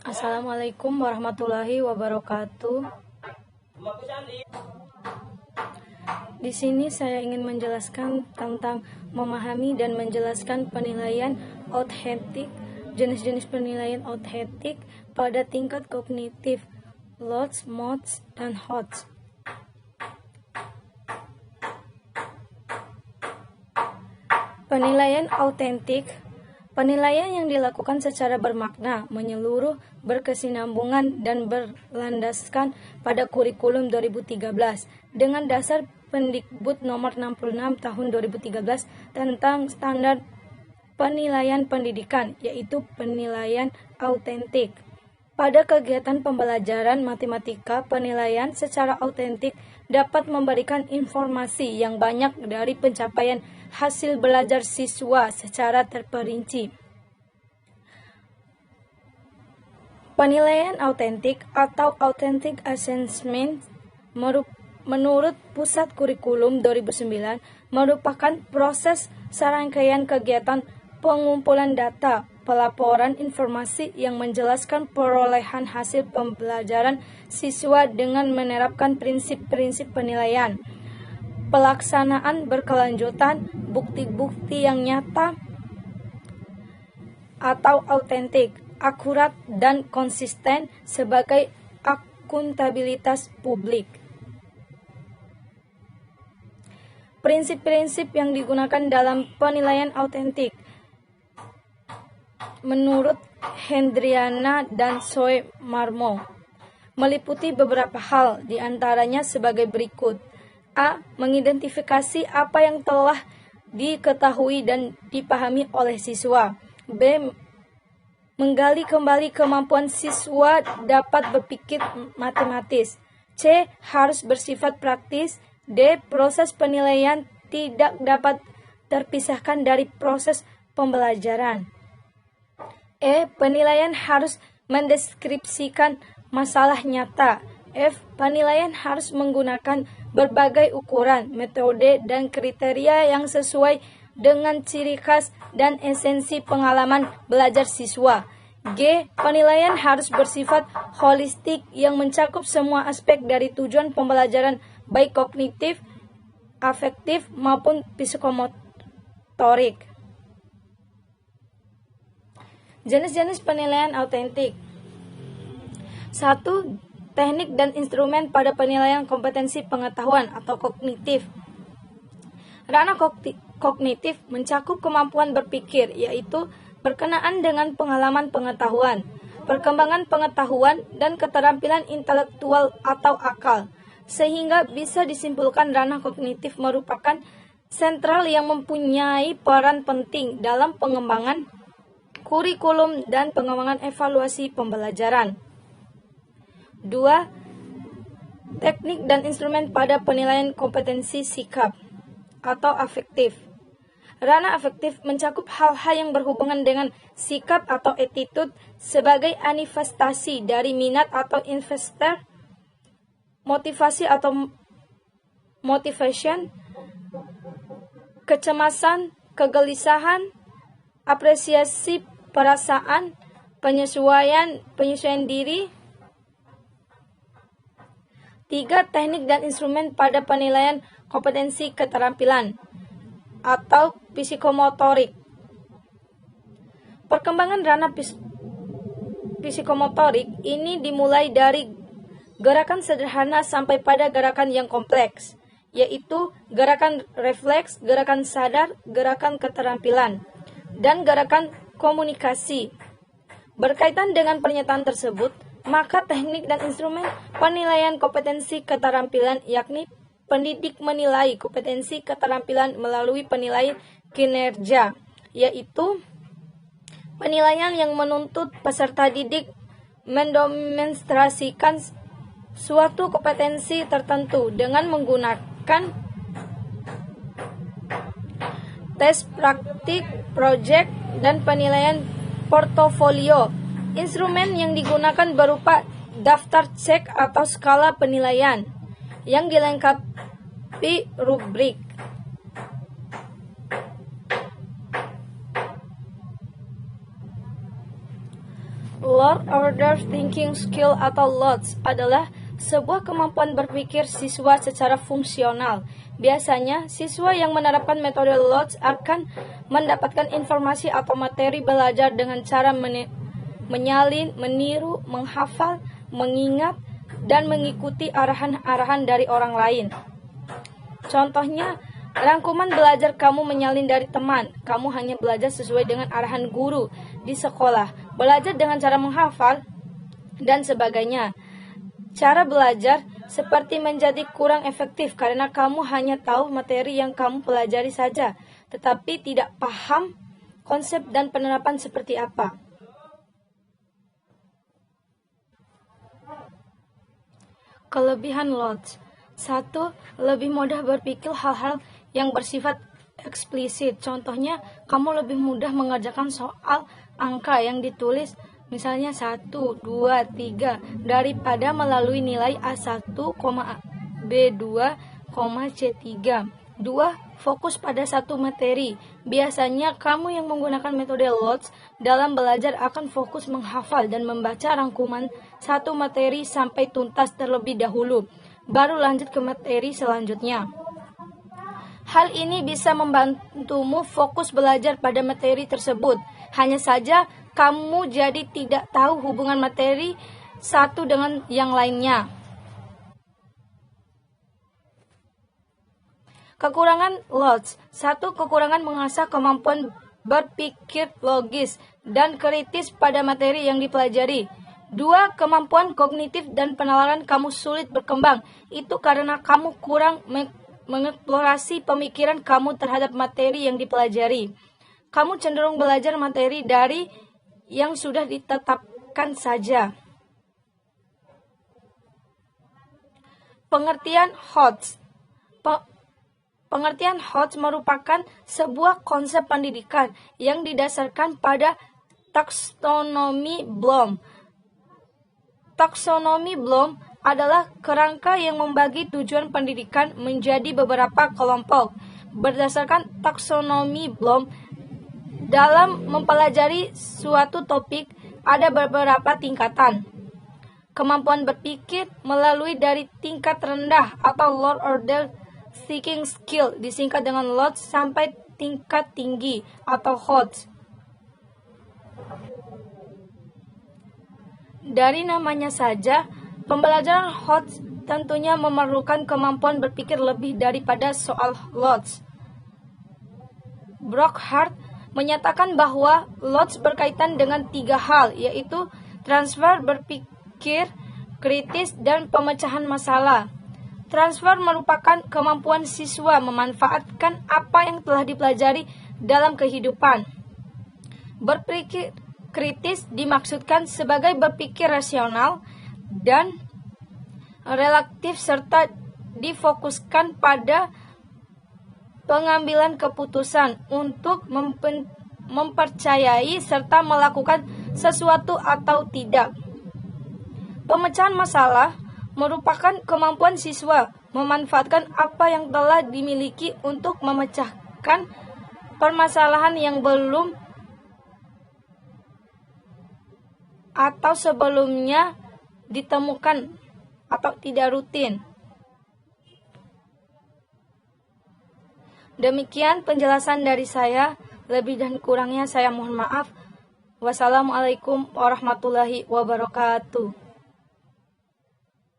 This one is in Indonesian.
Assalamualaikum warahmatullahi wabarakatuh. Di sini saya ingin menjelaskan tentang memahami dan menjelaskan penilaian autentik, jenis-jenis penilaian autentik pada tingkat kognitif, loads, modes, dan HOTS. Penilaian autentik, penilaian yang dilakukan secara bermakna, menyeluruh, berkesinambungan, dan berlandaskan pada kurikulum 2013 dengan dasar Pendikbud nomor 66 tahun 2013 tentang standar penilaian pendidikan, yaitu penilaian autentik. Pada kegiatan pembelajaran matematika, penilaian secara autentik dapat memberikan informasi yang banyak dari pencapaian hasil belajar siswa secara terperinci. Penilaian autentik atau authentic assessment menurut Pusat Kurikulum 2009 merupakan proses serangkaian kegiatan pengumpulan data, pelaporan informasi yang menjelaskan perolehan hasil pembelajaran siswa dengan menerapkan prinsip-prinsip penilaian, pelaksanaan berkelanjutan, bukti-bukti yang nyata atau autentik, akurat, dan konsisten sebagai akuntabilitas publik. Prinsip-prinsip yang digunakan dalam penilaian autentik menurut Hendriana dan Soe Marmo meliputi beberapa hal, diantaranya sebagai berikut. A. Mengidentifikasi apa yang telah diketahui dan dipahami oleh siswa. B. Menggali kembali kemampuan siswa dapat berpikir matematis. C. Harus bersifat praktis. D. Proses penilaian tidak dapat terpisahkan dari proses pembelajaran. E. Penilaian harus mendeskripsikan masalah nyata. F. Penilaian harus menggunakan berbagai ukuran, metode, dan kriteria yang sesuai dengan ciri khas dan esensi pengalaman belajar siswa. G. Penilaian harus bersifat holistik yang mencakup semua aspek dari tujuan pembelajaran, baik kognitif, afektif, maupun psikomotorik. Jenis-jenis penilaian autentik. 1. Teknik dan instrumen pada penilaian kompetensi pengetahuan atau kognitif. Ranah kognitif mencakup kemampuan berpikir, yaitu berkenaan dengan pengalaman pengetahuan, perkembangan pengetahuan, dan keterampilan intelektual atau akal, sehingga bisa disimpulkan ranah kognitif merupakan sentral yang mempunyai peran penting dalam pengembangan kurikulum dan pengembangan evaluasi pembelajaran. 2. Teknik dan instrumen pada penilaian kompetensi sikap atau afektif. Ranah afektif mencakup hal-hal yang berhubungan dengan sikap atau attitude sebagai manifestasi dari minat atau investor, motivasi atau motivation, kecemasan, kegelisahan, apresiasi perasaan, penyesuaian diri. 3. Teknik dan instrumen pada penilaian kompetensi keterampilan atau psikomotorik. Perkembangan ranah psikomotorik ini dimulai dari gerakan sederhana sampai pada gerakan yang kompleks, yaitu gerakan refleks, gerakan sadar, gerakan keterampilan, dan gerakan komunikasi. Berkaitan dengan pernyataan tersebut, maka teknik dan instrumen penilaian kompetensi keterampilan, yakni pendidik menilai kompetensi keterampilan melalui penilaian kinerja, yaitu penilaian yang menuntut peserta didik mendemonstrasikan suatu kompetensi tertentu dengan menggunakan tes praktik, proyek, dan penilaian portofolio. Instrumen yang digunakan berupa daftar cek atau skala penilaian yang dilengkapi rubrik. Load order thinking skill atau LOTS adalah sebuah kemampuan berpikir siswa secara fungsional. Biasanya, siswa yang menerapkan metode LOTS akan mendapatkan informasi atau materi belajar dengan cara menyalin, meniru, menghafal, mengingat, dan mengikuti arahan-arahan dari orang lain. Contohnya, rangkuman belajar kamu menyalin dari teman. Kamu hanya belajar sesuai dengan arahan guru di sekolah, belajar dengan cara menghafal, dan sebagainya. Cara belajar seperti menjadi kurang efektif karena kamu hanya tahu materi yang kamu pelajari saja, tetapi tidak paham konsep dan penerapan seperti apa. Kelebihan LOTS. 1. Lebih mudah berpikir hal-hal yang bersifat eksplisit. Contohnya, kamu lebih mudah mengerjakan soal angka yang ditulis misalnya 1, 2, 3 daripada melalui nilai A1, B2, C3. 2. Fokus pada satu materi. Biasanya kamu yang menggunakan metode LOTS dalam belajar akan fokus menghafal dan membaca rangkuman satu materi sampai tuntas terlebih dahulu, baru lanjut ke materi selanjutnya. Hal ini bisa membantumu fokus belajar pada materi tersebut. Hanya saja kamu jadi tidak tahu hubungan materi satu dengan yang lainnya. Kekurangan LOTS. 1. Kekurangan mengasah kemampuan berpikir logis dan kritis pada materi yang dipelajari. 2. Kemampuan kognitif dan penalaran kamu sulit berkembang. Itu karena kamu kurang mengeksplorasi pemikiran kamu terhadap materi yang dipelajari. Kamu cenderung belajar materi dari yang sudah ditetapkan saja. Pengertian HOTS. Pengertian HOTS merupakan sebuah konsep pendidikan yang didasarkan pada taksonomi Bloom. Taksonomi Bloom adalah kerangka yang membagi tujuan pendidikan menjadi beberapa kelompok. Berdasarkan taksonomi Bloom, dalam mempelajari suatu topik ada beberapa tingkatan. Kemampuan berpikir melalui dari tingkat rendah atau low order thinking skill disingkat dengan LOTS sampai tingkat tinggi atau HOTS. Dari namanya saja, pembelajaran HOTS tentunya memerlukan kemampuan berpikir lebih daripada soal LOTS. Brockhart menyatakan bahwa LOTS berkaitan dengan 3 hal, yaitu transfer berpikir kritis dan pemecahan masalah. Transfer merupakan kemampuan siswa memanfaatkan apa yang telah dipelajari dalam kehidupan. Berpikir kritis dimaksudkan sebagai berpikir rasional dan relatif serta difokuskan pada pengambilan keputusan untuk mempercayai serta melakukan sesuatu atau tidak. Pemecahan masalah merupakan kemampuan siswa memanfaatkan apa yang telah dimiliki untuk memecahkan permasalahan yang belum atau sebelumnya ditemukan atau tidak rutin. Demikian penjelasan dari saya. Lebih dan kurangnya saya mohon maaf. Wassalamualaikum warahmatullahi wabarakatuh.